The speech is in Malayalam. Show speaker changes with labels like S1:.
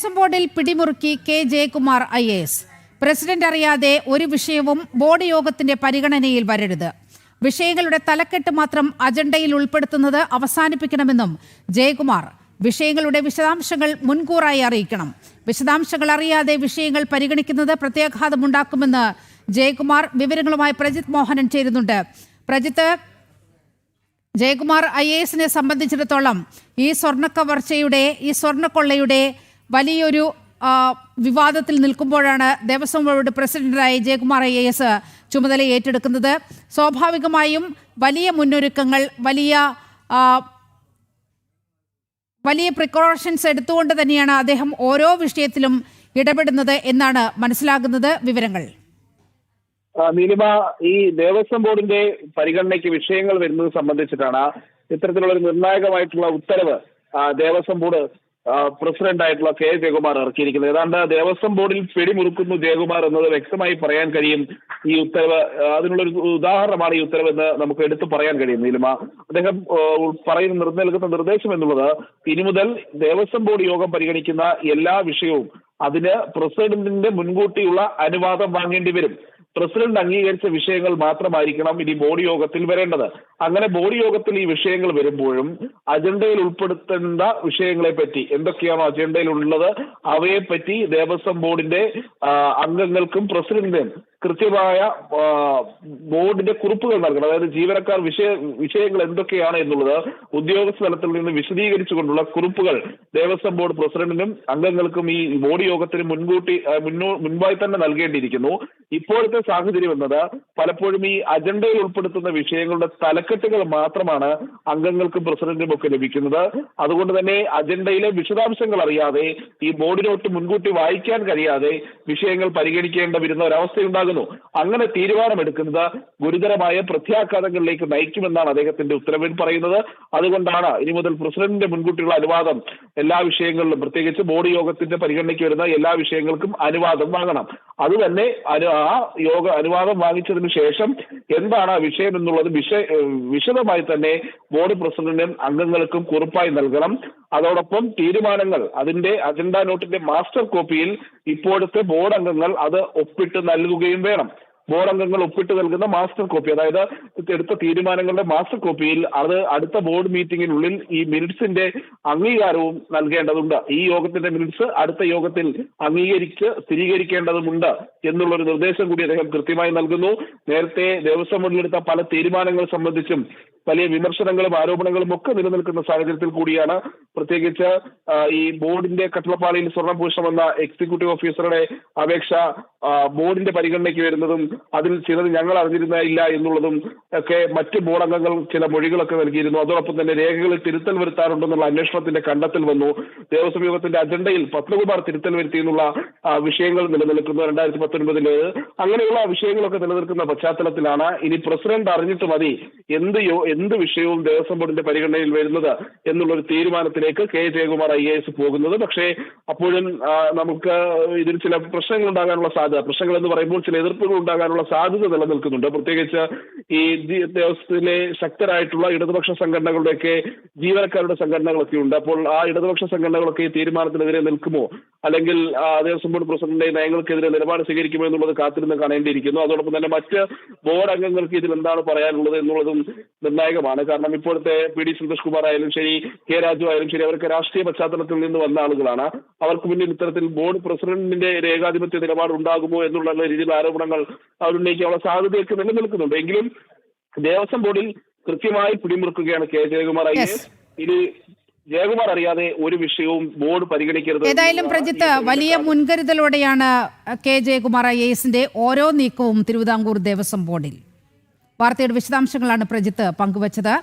S1: ദേവസ്വം ബോർഡിൽ പിടിമുറുക്കി കെ ജയകുമാർ IAS. പ്രസിഡന്റ് അറിയാതെ ഒരു വിഷയവും ബോർഡ് യോഗത്തിന്റെ പരിഗണനയിൽ വരരുത്. വിഷയങ്ങളുടെ തലക്കെട്ട് മാത്രം അജണ്ടയിൽ ഉൾപ്പെടുത്തുന്നത് അവസാനിപ്പിക്കണമെന്നും ജയകുമാർ. വിഷയങ്ങളുടെ വിശദാംശങ്ങൾ മുൻകൂറായി അറിയിക്കണം. വിശദാംശങ്ങൾ അറിയാതെ വിഷയങ്ങൾ പരിഗണിക്കുന്നത് പ്രത്യാഘാതമുണ്ടാക്കുമെന്ന് ജയകുമാർ. വിവരങ്ങളുമായി പ്രജിത് മോഹനൻ ചേരുന്നുണ്ട്. പ്രജിത്ത്, ജയകുമാർ IASനെ സംബന്ധിച്ചിടത്തോളം ഈ സ്വർണ്ണക്കവർച്ചയുടെ ഈ സ്വർണ്ണക്കൊള്ളയുടെ വലിയൊരു വിവാദത്തിൽ നിൽക്കുമ്പോഴാണ് ദേവസ്വം ബോർഡ് പ്രസിഡന്റായി ജയകുമാർ IAS ചുമതല ഏറ്റെടുക്കുന്നത്. സ്വാഭാവികമായും വലിയ മുന്നൊരുക്കങ്ങൾ, വലിയ പ്രിക്കോഷൻസ് എടുത്തുകൊണ്ട് തന്നെയാണ് അദ്ദേഹം ഓരോ വിഷയത്തിലും ഇടപെടുന്നത് എന്നാണ് മനസ്സിലാകുന്നത്. വിവരങ്ങൾ
S2: നീലിമ, ഈ ദേവസ്വം ബോർഡിന്റെ പരിഗണനയ്ക്ക് വിഷയങ്ങൾ വരുന്നത് സംബന്ധിച്ചിട്ടാണ് ഇത്തരത്തിലുള്ള ഒരു നിർണായകമായിട്ടുള്ള ഉത്തരവ് ദേവസ്വം ബോർഡ് പ്രസിഡന്റ് ആയിട്ടുള്ള കെ ജയകുമാർ ഇറക്കിയിരിക്കുന്നത്. ഏതാണ്ട് ദേവസ്വം ബോർഡിൽ പിടിമുറുക്കുന്നു ജയകുമാർ എന്നത് വ്യക്തമായി പറയാൻ കഴിയും. ഈ ഉത്തരവ് അതിനുള്ളൊരു ഉദാഹരണമാണ് ഈ ഉത്തരവ് എന്ന് നമുക്ക് എടുത്തു പറയാൻ കഴിയും. നീലിമ, അദ്ദേഹം നൽകുന്ന നിർദ്ദേശം എന്നുള്ളത് ഇനി മുതൽ ദേവസ്വം ബോർഡ് യോഗം പരിഗണിക്കുന്ന എല്ലാ വിഷയവും അതിന് പ്രസിഡന്റിന്റെ മുൻകൂട്ടിയുള്ള അനുവാദം വാങ്ങേണ്ടി വരും. പ്രസിഡന്റ് അംഗീകരിച്ച വിഷയങ്ങൾ മാത്രമായിരിക്കണം ഇനി ബോർഡ് യോഗത്തിൽ വരേണ്ടത്. അങ്ങനെ ബോർഡ് യോഗത്തിൽ ഈ വിഷയങ്ങൾ വരുമ്പോഴും അജണ്ടയിൽ ഉൾപ്പെടുത്തേണ്ട വിഷയങ്ങളെ പറ്റി, എന്തൊക്കെയാണോ അജണ്ടയിൽ ഉള്ളത് അവയെപ്പറ്റി ദേവസ്വം ബോർഡിന്റെ അംഗങ്ങൾക്കും പ്രസിഡന്റിനും കൃത്യമായ ബോർഡിന്റെ കുറിപ്പുകൾ നൽകണം. അതായത് ജീവനക്കാർ വിഷയങ്ങൾ എന്തൊക്കെയാണ് എന്നുള്ളത് ഉദ്യോഗസ്ഥ തലത്തിൽ നിന്ന് വിശദീകരിച്ചുകൊണ്ടുള്ള കുറിപ്പുകൾ ദേവസ്വം ബോർഡ് പ്രസിഡന്റിനും അംഗങ്ങൾക്കും ഈ ബോർഡ് യോഗത്തിന് മുൻപായി തന്നെ നൽകേണ്ടിയിരിക്കുന്നു. ഇപ്പോഴത്തെ സാഹചര്യം എന്നത് പലപ്പോഴും ഈ അജണ്ടയിൽ ഉൾപ്പെടുത്തുന്ന വിഷയങ്ങളുടെ തലക്കെട്ടുകൾ മാത്രമാണ് അംഗങ്ങൾക്കും പ്രസിഡന്റിനും ഒക്കെ ലഭിക്കുന്നത്. അതുകൊണ്ട് തന്നെ അജണ്ടയിലെ വിശദാംശങ്ങൾ അറിയാതെ, ഈ ബോർഡ് നോട്ട് മുൻകൂട്ടി വായിക്കാൻ കഴിയാതെ വിഷയങ്ങൾ പരിഗണിക്കേണ്ട വരുന്ന ഒരവസ്ഥയുണ്ടാകും. അങ്ങനെ തീരുമാനമെടുക്കുന്നത് ഗുരുതരമായ പ്രത്യാഘാതങ്ങളിലേക്ക് നയിക്കുമെന്നാണ് അദ്ദേഹത്തിന്റെ ഉത്തരവിൽ പറയുന്നത്. അതുകൊണ്ടാണ് ഇനി മുതൽ പ്രസിഡന്റിന്റെ മുൻകൂട്ടിയുള്ള അനുവാദം എല്ലാ വിഷയങ്ങളിലും, പ്രത്യേകിച്ച് ബോർഡ് യോഗത്തിന്റെ പരിഗണനയ്ക്ക് വരുന്ന എല്ലാ വിഷയങ്ങൾക്കും അനുവാദം വാങ്ങണം. അതുതന്നെ ആ അനുവാദം വാങ്ങിച്ചതിന് ശേഷം എന്താണ് വിഷയം എന്നുള്ളത് വിശദമായി തന്നെ ബോർഡ് പ്രസിഡന്റിനും അംഗങ്ങൾക്കും കുറിപ്പായി നൽകണം. അതോടൊപ്പം തീരുമാനങ്ങൾ അതിന്റെ അജണ്ട നോട്ടിന്റെ മാസ്റ്റർ കോപ്പിയിൽ ഇപ്പോഴത്തെ ബോർഡ് അംഗങ്ങൾ അത് ഒപ്പിട്ട് നൽകുകയും വേണം. ബോർഡ് അംഗങ്ങൾ ഒപ്പിട്ട് നൽകുന്ന മാസ്റ്റർ കോപ്പി, അതായത് എടുത്ത തീരുമാനങ്ങളുടെ മാസ്റ്റർ കോപ്പിയിൽ അത് അടുത്ത ബോർഡ് മീറ്റിംഗിനുള്ളിൽ ഈ മിനിറ്റ്സിന്റെ അംഗീകാരവും നൽകേണ്ടതുണ്ട്. ഈ യോഗത്തിന്റെ മിനിറ്റ്സ് അടുത്ത യോഗത്തിൽ സ്ഥിരീകരിക്കേണ്ടതുമുണ്ട് എന്നുള്ളൊരു നിർദ്ദേശം കൂടി അദ്ദേഹം കൃത്യമായി നൽകുന്നു. നേരത്തെ ദേവസ്വം ബോർഡിലെടുത്ത പല തീരുമാനങ്ങൾ സംബന്ധിച്ചും വലിയ വിമർശനങ്ങളും ആരോപണങ്ങളും ഒക്കെ നിലനിൽക്കുന്ന സാഹചര്യത്തിൽ കൂടിയാണ് പ്രത്യേകിച്ച് ഈ ബോർഡിന്റെ കട്ടളപ്പാളിയിൽ സ്വർണ്ണഭൂഷണമെന്ന എക്സിക്യൂട്ടീവ് ഓഫീസറുടെ അപേക്ഷ ബോർഡിന്റെ പരിഗണനയ്ക്ക് വരുന്നതും അതിൽ ചിലത് ഞങ്ങൾ അറിഞ്ഞിരുന്നില്ല എന്നുള്ളതും ഒക്കെ മറ്റ് ബോർഡ് അംഗങ്ങൾ ചില മൊഴികളൊക്കെ നൽകിയിരുന്നു. അതോടൊപ്പം തന്നെ രേഖകളിൽ തിരുത്തൽ വരുത്താറുണ്ടെന്നുള്ള അന്വേഷണത്തിന്റെ കണ്ടെത്തൽ വന്നു. ദേവസ്വം യോഗത്തിന്റെ അജണ്ടയിൽ പത്മകുമാർ തിരുത്തൽ വരുത്തിയെന്നുള്ള വിഷയങ്ങൾ നിലനിൽക്കുന്നു 2019. അങ്ങനെയുള്ള വിഷയങ്ങളൊക്കെ നിലനിൽക്കുന്ന പശ്ചാത്തലത്തിലാണ് ഇനി പ്രസിഡന്റ് അറിഞ്ഞിട്ട് മതി എന്ത് വിഷയവും ദേവസ്വം ബോർഡിന്റെ പരിഗണനയിൽ വരുന്നത് എന്നുള്ളൊരു തീരുമാനത്തിലേക്ക് കെ ജയകുമാർ IAS പോകുന്നത്. പക്ഷേ അപ്പോഴും നമുക്ക് ഇതിൽ ചില പ്രശ്നങ്ങൾ ഉണ്ടാകാനുള്ള സാധ്യത, പ്രശ്നങ്ങൾ എന്ന് പറയുമ്പോൾ ചില എതിർപ്പുകൾ ഉണ്ടാകാനുള്ള സാധ്യത നിലനിൽക്കുന്നുണ്ട്. പ്രത്യേകിച്ച് ഈ ദേവസ്വത്തിലെ ശക്തരായിട്ടുള്ള ഇടതുപക്ഷ സംഘടനകളുടെയൊക്കെ ജീവനക്കാരുടെ സംഘടനകളൊക്കെ ഉണ്ട്. അപ്പോൾ ആ ഇടതുപക്ഷ സംഘടനകളൊക്കെ ഈ തീരുമാനത്തിനെതിരെ നിൽക്കുമോ, അല്ലെങ്കിൽ ദേവസ്വം ബോർഡ് പ്രസിഡന്റിന്റെ നയങ്ങൾക്കെതിരെ നിലപാട് സ്വീകരിക്കുമോ എന്നുള്ളത് കാത്തിരുന്ന് കാണേണ്ടിയിരിക്കുന്നു. അതോടൊപ്പം തന്നെ മറ്റ് ബോർഡ് അംഗങ്ങൾക്ക് ഇതിൽ എന്താണ് പറയാനുള്ളത് എന്നുള്ളതും നിർണായകമാണ്. കാരണം ഇപ്പോഴത്തെ PD സന്തോഷ് കുമാർ ആയാലും ശരി, കെ രാജു ആയാലും ശരി, അവർക്ക് രാഷ്ട്രീയ പശ്ചാത്തലത്തിൽ നിന്ന് വന്ന ആളുകളാണ്. അവർക്ക് മുന്നിൽ ഇത്തരത്തിൽ ബോർഡ് പ്രസിഡന്റിന്റെ ഏകാധിപത്യ നിലപാട് ഉണ്ടാകുമോ എന്നുള്ള രീതിയിലുള്ള ആരോപണങ്ങൾ അവരുന്നയിക്കാനുള്ള സാധ്യതയൊക്കെ നിലനിൽക്കുന്നുണ്ട്. എങ്കിലും ദേവസ്വം ബോർഡിൽ കൃത്യമായി പിടിമുറുക്കുകയാണ് കെ ജയകുമാർ IAS. ഇനി ജയകുമാർ അറിയാതെ ഒരു വിഷയവും ബോർഡ് പരിഗണിക്കരുത്.
S1: ഏതായാലും പ്രജിത്ത്, വലിയ മുൻകരുതലോടെയാണ് കെ ജയകുമാർ IASന്റെ ഓരോ നീക്കവും തിരുവിതാംകൂർ ദേവസ്വം ബോർഡിൽ. വാർത്തയുടെ വിശദാംശങ്ങളാണ് പ്രജിത്ത് പങ്കുവച്ചത്.